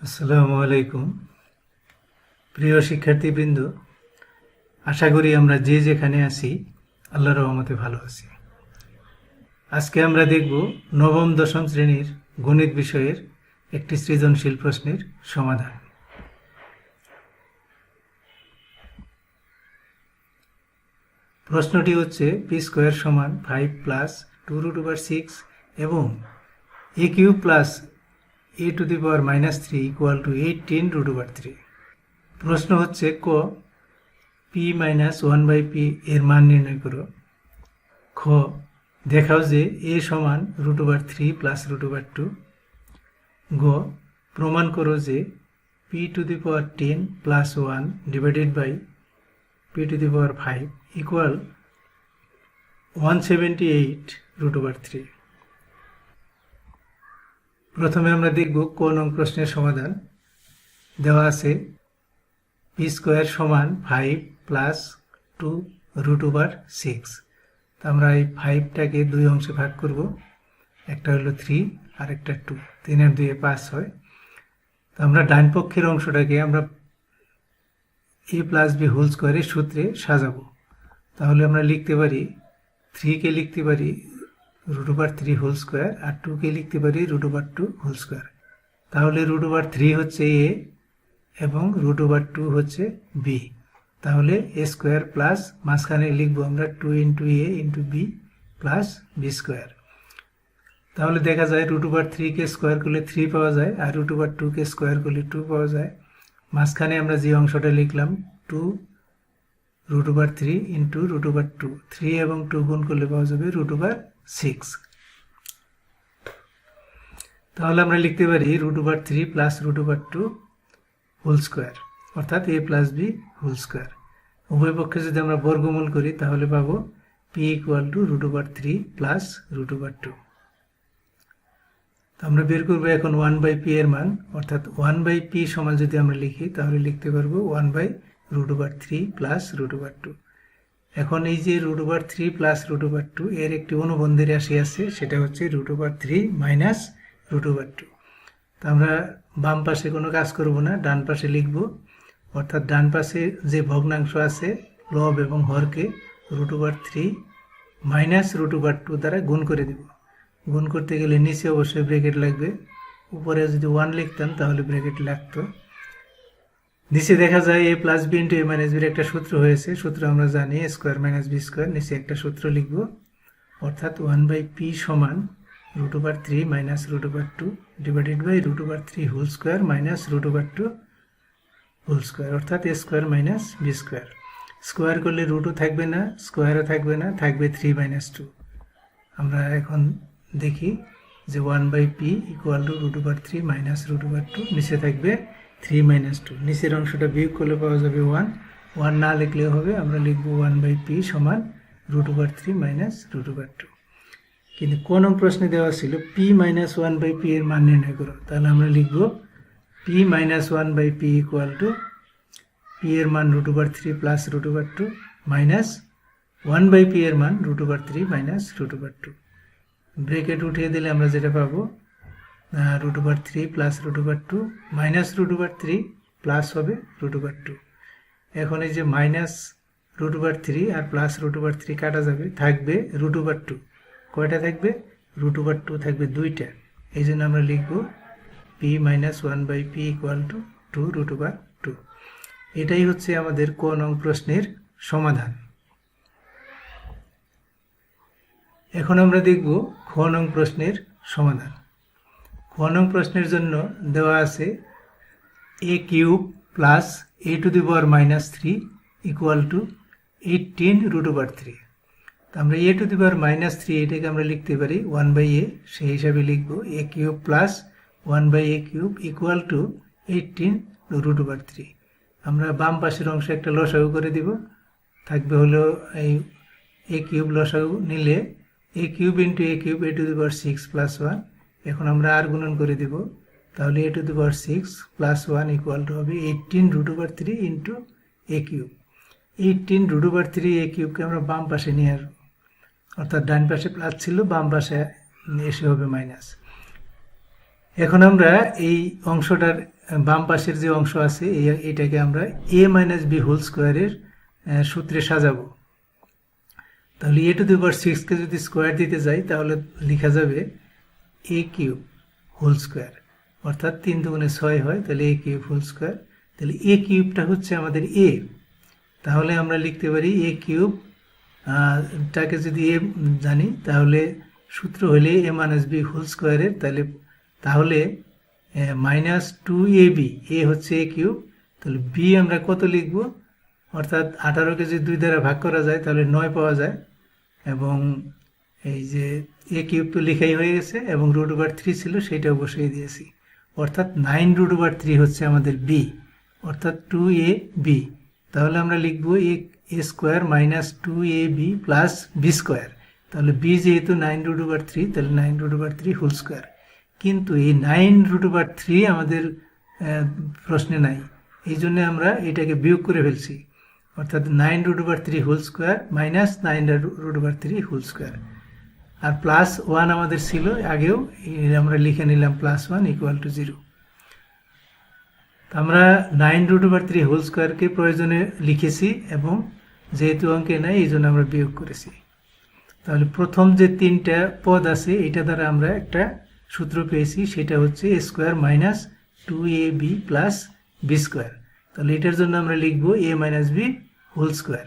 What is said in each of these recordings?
আসসালামু আলাইকুম প্রিয় শিক্ষার্থীবৃন্দ, আশা করি আমরা যে যেখানে আছি আল্লাহর রহমতে ভালো আছি। আজকে আমরা দেখব নবম দশম শ্রেণীর গণিত বিষয়ের একটি সৃজনশীল প্রশ্নের সমাধান। প্রশ্নটি হচ্ছে পি স্কোয়ার সমান 5 প্লাস 2√6 এবং a cube plus a to the power -3 equal to 18√3। প্রশ্ন হচ্ছে ক p মাইনাস 1/p এর মান নির্ণয় করো। খ দেখাও যে a সমান √3 প্লাস √2। গ প্রমাণ করো যে p to the power 10 plus 1 divided by p to the power 5 equal 178√3। প্রথমে আমরা দেখব ক নং প্রশ্নের সমাধান। দেওয়া আছে পি স্কোয়ার সমান 5 প্লাস 2√6। তো আমরা এই 5টাকে দুই অংশে ভাগ করব, একটা হলো 3 আর একটা 2, 3 আর 2 5 হয়। তো আমরা ডান পক্ষের অংশটাকে আমরা a প্লাস b হোল স্কোয়ারের সূত্রে সাজাবো। তাহলে আমরা লিখতে পারি 3কে লিখতে পারি √3 হোল স্কোয়ার আর 2কে লিখতে পারি √2 হোল স্কোয়ার। তাহলে √3 হচ্ছে a এবং √2 হচ্ছে b। তাহলে a স্কোয়ার প্লাস মাঝখানে লিখবো আমরা 2 into a into b plus b square. তাহলে দেখা যায় √3কে স্কোয়ার করলে 3 পাওয়া যায় আর √2কে স্কোয়ার করলে 2 পাওয়া যায়। মাঝখানে আমরা যে অংশটা লিখলাম 2√3 ইন্টু √2, 3 এবং 2 গুণ করলে পাওয়া যাবে √6। তাহলে আমরা লিখতে পারি √3 প্লাস √2 হোল স্কোয়ার, অর্থাৎ a plus b whole square. উভয় পক্ষে যদি আমরা বর্গমূল করি তাহলে পাবো p ইকুয়াল টু √3 প্লাস √2। আমরা বের করবো এখন 1/p এর মান, অর্থাৎ 1/p সমান যদি আমরা লিখি তাহলে লিখতে পারবো 1/√3 প্লাস √2। এখন এই যে √3 প্লাস √2 এর একটি অনুবন্ধী রাশি আছে, সেটা হচ্ছে √3 মাইনাস √2। তো আমরা বাম পাশে কোনো কাজ করব না, ডান পাশে লিখব। অর্থাৎ ডান পাশে যে ভগ্নাংশ আছে লব এবং হরকে √3 মাইনাস √2 দ্বারা গুণ করে দেব। গুণ করতে গেলে নিচে অবশ্যই ব্র্যাকেট লাগবে, উপরে যদি 1 লিখতাম তাহলে ব্র্যাকেট লাগতো। নিচে দেখা যায় a plus b into a minus বির একটা সূত্র হয়েছে, সূত্র আমরা জানি a square minus b square. নিচে একটা সূত্র লিখব, অর্থাৎ 1/p সমান √3 minus √2 divided by √3 whole square minus √2 whole square, অর্থাৎ a square minus b square. Square করলে √2 থাকবে না, স্কোয়ারও থাকবে না, থাকবে 3 মাইনাস 2। আমরা এখন দেখি যে 1/p ইকুয়াল টু √3 মাইনাস √2, নিচে থাকবে 3 মাইনাস 2। নিচের অংশটা বিয়োগ করলে পাওয়া যাবে 1 না লিখলেও হবে, আমরা লিখব 1/p সমান √3 মাইনাস √2। কিন্তু কোন প্রশ্নে দেওয়া ছিল p মাইনাস 1/p এর মান নির্ণয় করো। তাহলে আমরা লিখব p minus 1/p equal to p এর মান √3 প্লাস √2 মাইনাস 1/p এর মান √3 মাইনাস √2। ব্রেকেট উঠিয়ে দিলে আমরা যেটা পাবো √3 প্লাস √2 মাইনাস √3 প্লাস হবে √2। এখন এই যে মাইনাস √3 আর প্লাস √3 কাটা যাবে, থাকবে √2। কয়টা থাকবে? √2 থাকবে 2টা। এই জন্য আমরা লিখব p minus 1/p equal to 2√2। এটাই হচ্ছে আমাদের ক নং প্রশ্নের সমাধান। এখন আমরা দেখব খ নং প্রশ্নের সমাধান। খ নং প্রশ্নের জন্য দেওয়া আছে a cube plus a two the power -3 equal to 18√3। তো আমরা a টু দি পাওয়ার -3 এটাকে আমরা লিখতে পারি 1/a, সেই হিসাবে লিখব a cube plus 1/a cube equal to 18√3। আমরা বাম পাশের অংশে একটা লসাগু করে দিব, থাকবে হলো এই a কিউব লসাগু নিলে a cube into a cube a two the power 6 plus 1। এখন আমরা আর গুণন করে দিব, তাহলে a two the power 6 plus 1 equal two হবে 18√3 ইন্টু a কিউব। 18√3 a কিউবকে আমরা বাম পাশে নিয়ে আসবো, অর্থাৎ ডান পাশে প্লাস ছিল, বাম পাশে এসে হবে মাইনাস। এখন আমরা এই অংশটার বাম পাশের যে অংশ আছে এটাকে আমরা a মাইনাস বি হোল স্কোয়ারের সূত্রে সাজাবো। তাহলে a টু দি পাওয়ার 6কে যদি স্কোয়ার দিতে যাই তাহলে লেখা যাবে a কিউব হোল স্কোয়ার, অর্থাৎ 3 দুগুণে 6 হয়, তাহলে a কিউব হোল স্কোয়ার। তাহলে a কিউবটা হচ্ছে আমাদের a, তাহলে আমরা লিখতে পারি a কিউব টাকে যদি a জানি তাহলে সূত্র হলে a মাইনাস বি হোল স্কোয়ারের, তাহলে মাইনাস 2ab, a হচ্ছে a কিউব, তাহলে b আমরা কত লিখব, অর্থাৎ 18কে যদি 2 দ্বারা ভাগ করা যায় তাহলে 9 পাওয়া যায়, এবং এই যে a কিউব তো লেখাই হয়ে গেছে এবং √3 ছিল সেটাও বসিয়ে দিয়েছি, অর্থাৎ 9√3 হচ্ছে আমাদের b, অর্থাৎ 2ab। তাহলে আমরা লিখব a square minus 2ab plus b square, তাহলে b যেহেতু 9√3 তাহলে 9√3 হোল স্কোয়ার, কিন্তু এই 9√3 আমাদের প্রশ্নে নাই, এই জন্য আমরা এটাকে বিয়োগ করে ফেলছি, অর্থাৎ 9√3 whole square minus 9√3 whole square, আর প্লাস 1 আমাদের ছিল আগেও, আমরা লিখে নিলাম +1 = 0। আমরা 9√3 হোল স্কোয়ারকে প্রয়োজনে লিখেছি এবং যেহেতু অঙ্কে নাই এই জন্য আমরা বিয়োগ করেছি। তাহলে প্রথম যে 3টা পদ আছে এটা দ্বারা আমরা একটা সূত্র পেয়েছি, সেটা হচ্ছে a square minus 2ab plus b square, তাহলে এটার জন্য আমরা লিখব a minus b whole square,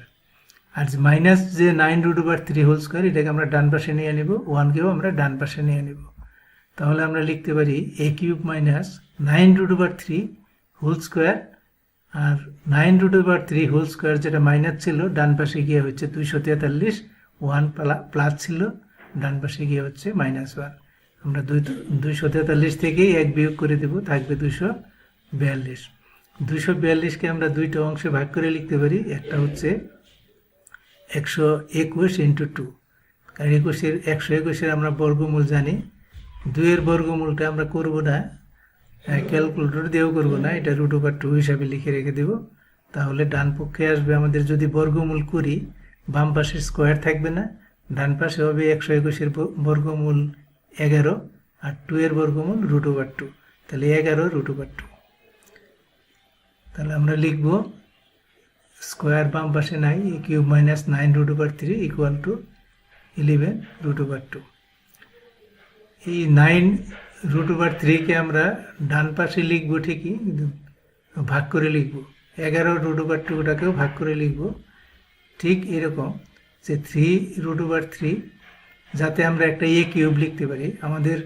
আর মাইনাস যে 9√3 হোল স্কোয়ার এটাকে আমরা ডান পাশে নিয়ে নেব, 1কেও আমরা ডান পাশে নিয়ে নেব, তাহলে আমরা লিখতে পারি a cube minus 9√3 whole square, আর 9√3 হোল স্কোয়ার যেটা মাইনাস ছিল ডান পাশে গিয়ে হচ্ছে 243, 1 প্লাস ছিল ডান পাশে গিয়ে হচ্ছে -1, আমরা 243 থেকে 1 বিয়োগ করে দেব, থাকবে 242। 242কে আমরা দুইটা অংশে ভাগ করে লিখতে পারি, একটা হচ্ছে 121 × 2, আর 121-এর আমরা বর্গমূল জানি, 2-এর বর্গমূলটা আমরা করব না, ক্যালকুলেটর দিয়েও করব না, এটা √2 হিসাবে লিখে রেখে দেব, তাহলে ডান পক্ষে আসবে আমাদের যদি বর্গমূল করি বাম পাশে স্কোয়ার থাকবে না, ডান পাশে হবে 121-এর বর্গমূল 11 আর 2-এর বর্গমূল √2, তাহলে 11√2। তাহলে আমরা লিখব স্কোয়ার বাম পাশে নাই, a কিউব মাইনাস 9√3 = 11√2। এই 9√3কে আমরা ডান পাশে লিখব ঠিকই, কিন্তু ভাগ করে লিখব, 11√2টাকেও ভাগ করে লিখব, ঠিক এরকম যে 3√3, যাতে আমরা একটা a কিউব লিখতে পারি, আমাদের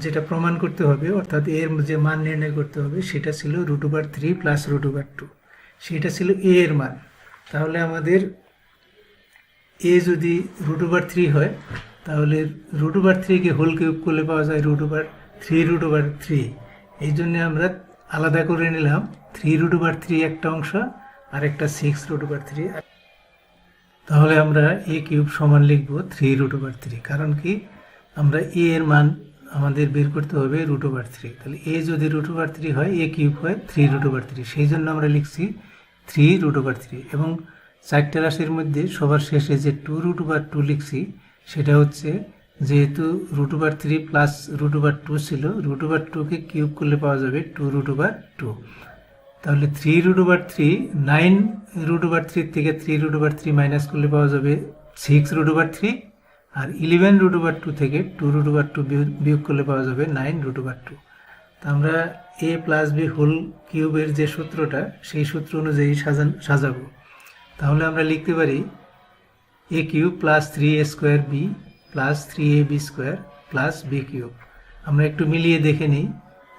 যেটা প্রমাণ করতে হবে, অর্থাৎ এর যে মান নির্ণয় করতে হবে সেটা ছিল √3 প্লাস √2, সেটা ছিল a এর মান, তাহলে আমাদের a যদি √3 হয় তাহলে √3কে হোল কিউব করলে পাওয়া যায় √3, এই জন্য আমরা আলাদা করে নিলাম 3√3 একটা অংশ আর একটা 6√3, তাহলে আমরা a কিউব সমান লিখব 3√3, কারণ কি আমরা a এর মান আমাদের বের করতে হবে √3, তাহলে a যদি √3 হয় a কিউব হয় 3√3, সেই জন্য আমরা লিখছি 3√3, এবং 4টা রাশির মধ্যে সবার শেষে যে 2√2 লিখছি সেটা হচ্ছে যেহেতু √3 প্লাস √2 ছিল, √2কে কিউব করলে পাওয়া যাবে 2√2, তাহলে 3√3, 9√3 থেকে 3√3 মাইনাস করলে পাওয়া যাবে 6√3, আর 11√2 থেকে 2√2 বিয়োগ করলে পাওয়া যাবে 9√2। তা আমরা a প্লাস b হোল কিউবের যে সূত্রটা সেই সূত্র অনুযায়ী সাজাবো, তাহলে আমরা লিখতে পারি a cube plus 3a square b plus 3ab square plus b cube. আমরা একটু মিলিয়ে দেখে নিই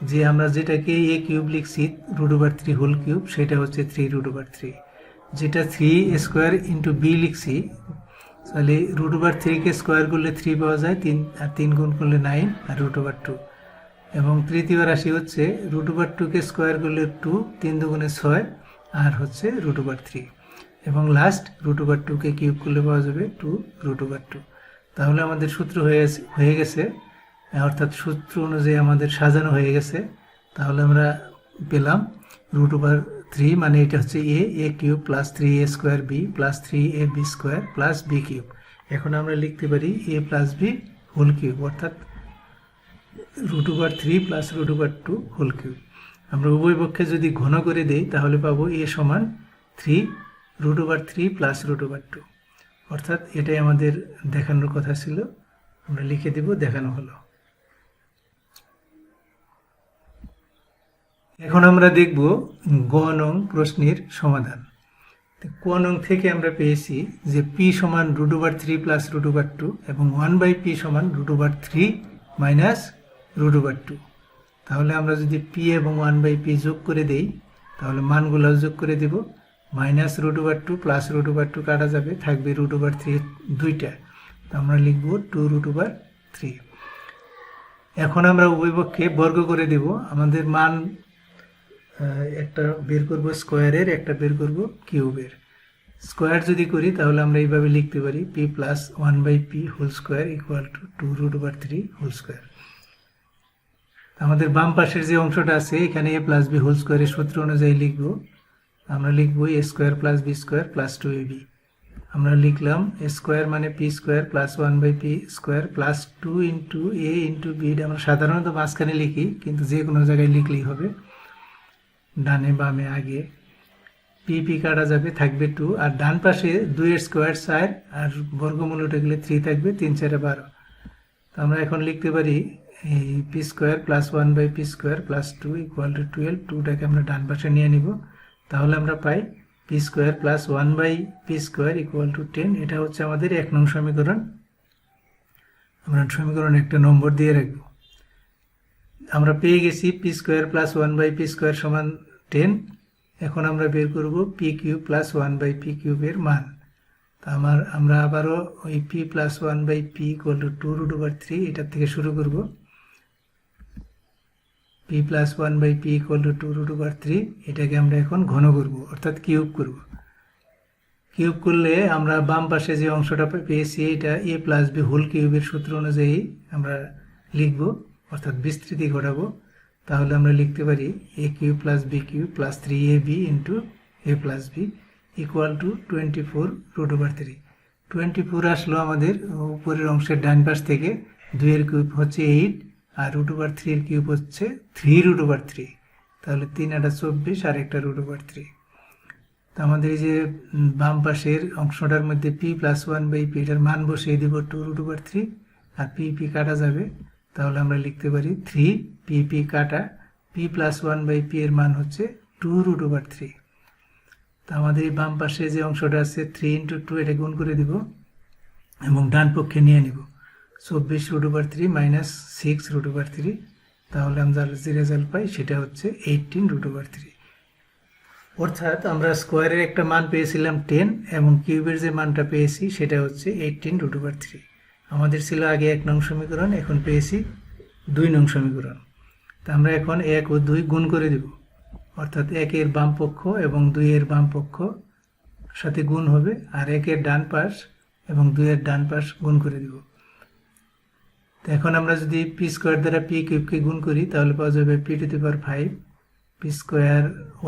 যে আমরা যেটাকে a কিউব লিখছি √3 হোল কিউব, সেটা হচ্ছে 3√3, যেটা 3a স্কোয়ার ইন্টু b লিখছি, তাহলে √3কে স্কোয়ার করলে 3 পাওয়া যায়, 3 আর 3 গুণ করলে 9 আর √2, এবং তৃতীয় রাশি হচ্ছে √2কে স্কোয়ার করলে 2, 3 দুগুণে 6 আর হচ্ছে √3, এবং লাস্ট √2কে কিউব করলে পাওয়া যাবে 2√2। তাহলে আমাদের সূত্র হয়ে গেছে, অর্থাৎ সূত্র অনুযায়ী আমাদের সাজানো হয়ে গেছে, তাহলে আমরা পেলাম √3 মানে এটা হচ্ছে a cube plus 3a square b plus 3ab square plus b cube. এখন আমরা লিখতে পারি a plus b whole cube, অর্থাৎ √3 প্লাস √2 হোল কিউব। আমরা উভয় পক্ষে যদি ঘন করে দেই তাহলে পাবো a সমান 3√3 প্লাস √2, অর্থাৎ এটাই আমাদের দেখানোর কথা ছিল, আমরা লিখে দেব, দেখানো হলো। এখন আমরা দেখব গ নং প্রশ্নের সমাধান। ক নং থেকে আমরা পেয়েছি যে p সমান √3 প্লাস √2 এবং 1/p সমান √3 মাইনাস √2। তাহলে আমরা যদি p এবং 1/p যোগ করে দেই তাহলে মানগুলো যোগ করে দেব। মাইনাস √2 প্লাস √2 কাটা যাবে, থাকবে √3 দুইটা, তো আমরা লিখব 2√3। এখন আমরা উভয় পক্ষে বর্গ করে দেব। আমাদের মান একটা বের করব স্কোয়ারের, একটা বের করব কিউবের। স্কোয়ার যদি করি তাহলে আমরা এইভাবে লিখতে পারি p plus 1/p whole square equal to 2√3 whole square. আমাদের বাম পাশের যে অংশটা আছে এখানে a প্লাস b হোল স্কোয়ারের সূত্র অনুযায়ী লিখব। আমরা লিখব a square plus b square plus 2ab। আমরা লিখলাম a স্কোয়ার মানে p square plus 1/p square plus 2 into a into b। আমরা সাধারণত মাঝখানে লিখি, কিন্তু যে কোনো জায়গায় লিখলেই হবে, ডানে বামে আগে। p কাটা যাবে, থাকবে 2, আর ডান পাশে 2 এর স্কোয়ার 4 আর বর্গমূল উঠে গেলে 3 থাকবে, 3 4 12। তো আমরা এখন লিখতে পারি এই p square plus 1/p square plus 2 equal to 12। 2টাকে আমরা ডান পাশে নিয়ে নিব, তাহলে আমরা পাই p square plus 1/p square equal two 10। এটা হচ্ছে আমাদের 1 নং সমীকরণ। আমরা সমীকরণ একটা নম্বর দিয়ে রাখবো। আমরা পেয়ে গেছি p square plus 1/p square সমান 10। এখন আমরা বের করব p কিউব প্লাস 1/p কিউবের মান। তা আমরা আবারও ওই p plus 1/p equal to 2√3 এটার থেকে শুরু করব। p plus 1/p equal to 2√3, এটাকে আমরা এখন ঘন করব, অর্থাৎ কিউব করব। কিউব করলে আমরা বাম পাশে যে অংশটা পেয়েছি এটা a প্লাস b হোল কিউবের সূত্র অনুযায়ী আমরা লিখব, অর্থাৎ বিস্তৃতি ঘটাবো। তাহলে আমরা লিখতে পারি a cube plus b cube plus 3ab into a plus b equal to 24√3। 24 আসলো আমাদের উপরের অংশের ডান পাশ থেকে। 2 এর কিউব হচ্ছে 8 আর √3 এর কিউব হচ্ছে 3√3। তাহলে 3 8 24 আর একটা √3। তো আমাদের এই যে বাম পাশের অংশটার মধ্যে p প্লাস 1/p এটার মান বসিয়ে দিব 2√3, আর p কাটা যাবে, তাহলে আমরা লিখতে পারি 3 p কাটা p প্লাস 1/p এর মান হচ্ছে 2√3। তো আমাদের এই বাম পাশে যে অংশটা আছে 3 ইন্টু 2 এটা গুণ করে দিব এবং ডান পক্ষে নিয়ে নিব 24√3 মাইনাস 6√3। তাহলে আমরা যে রেজাল্ট পাই সেটা হচ্ছে 18√3। অর্থাৎ আমরা স্কোয়ারের একটা মান পেয়েছিলাম 10 এবং কিউবের যে মানটা পেয়েছি সেটা হচ্ছে 18√3। আমাদের ছিল আগে 1 নং সমীকরণ, এখন পেয়েছি 2 নং সমীকরণ। তা আমরা এখন 1 ও 2 গুণ করে দেব, অর্থাৎ 1 এর বাম পক্ষ এবং 2 এর বাম পক্ষ সাথে গুণ হবে, আর 1 এর ডান পাশ এবং 2 এর ডান পাশ গুণ করে দেব। তো এখন আমরা যদি p স্কোয়ার দ্বারা p কিউবকে গুণ করি তাহলে পাওয়া যাবে p to the power 5 p square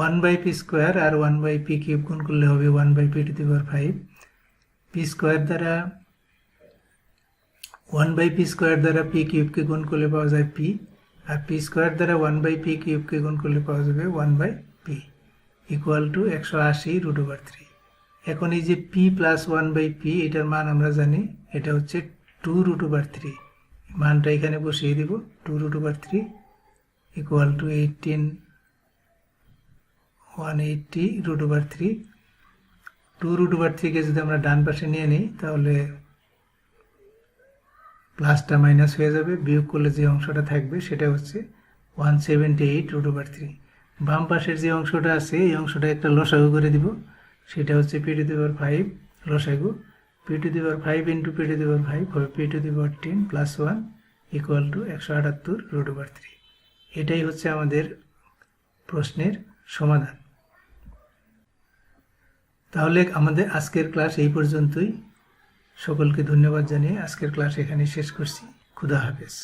1/p square আর 1/p কিউব গুণ করলে হবে 1/p to the power 5। p square দ্বারা 1/p স্কোয়ার দ্বারা p কিউবকে গুণ করলে পাওয়া যায় p, আর p স্কোয়ার দ্বারা 1/p কিউবকে গুণ করলে পাওয়া যাবে 1/p ইকুয়াল টু 180√3। এখন এই যে p প্লাস 1/p এটার মান আমরা জানি, এটা হচ্ছে 2√3। মানটা এখানে বসিয়ে দিব, 2√3 ইকুয়াল টু 180√3। 2√3কে যদি আমরা ডান পাশে নিয়ে নিই তাহলে প্লাসটা মাইনাস হয়ে যাবে, বিয়োগ করলে যে অংশটা থাকবে সেটা হচ্ছে 178√3। বাম পাশের যে অংশটা আছে এই অংশটা একটা লসাগু করে দিব, সেটা হচ্ছে p টু দি পাওয়ার 5 লসাগু। p to the power 5 into p to the power 5 হবে p to the power 10 plus 1 equal to 178√3। এটাই হচ্ছে আমাদের প্রশ্নের সমাধান। তাহলে আমাদের আজকের ক্লাস এই পর্যন্তই। সকলকে ধন্যবাদ জানিয়ে আজকের ক্লাস এখানে শেষ করছি। খুদা হাফেজ।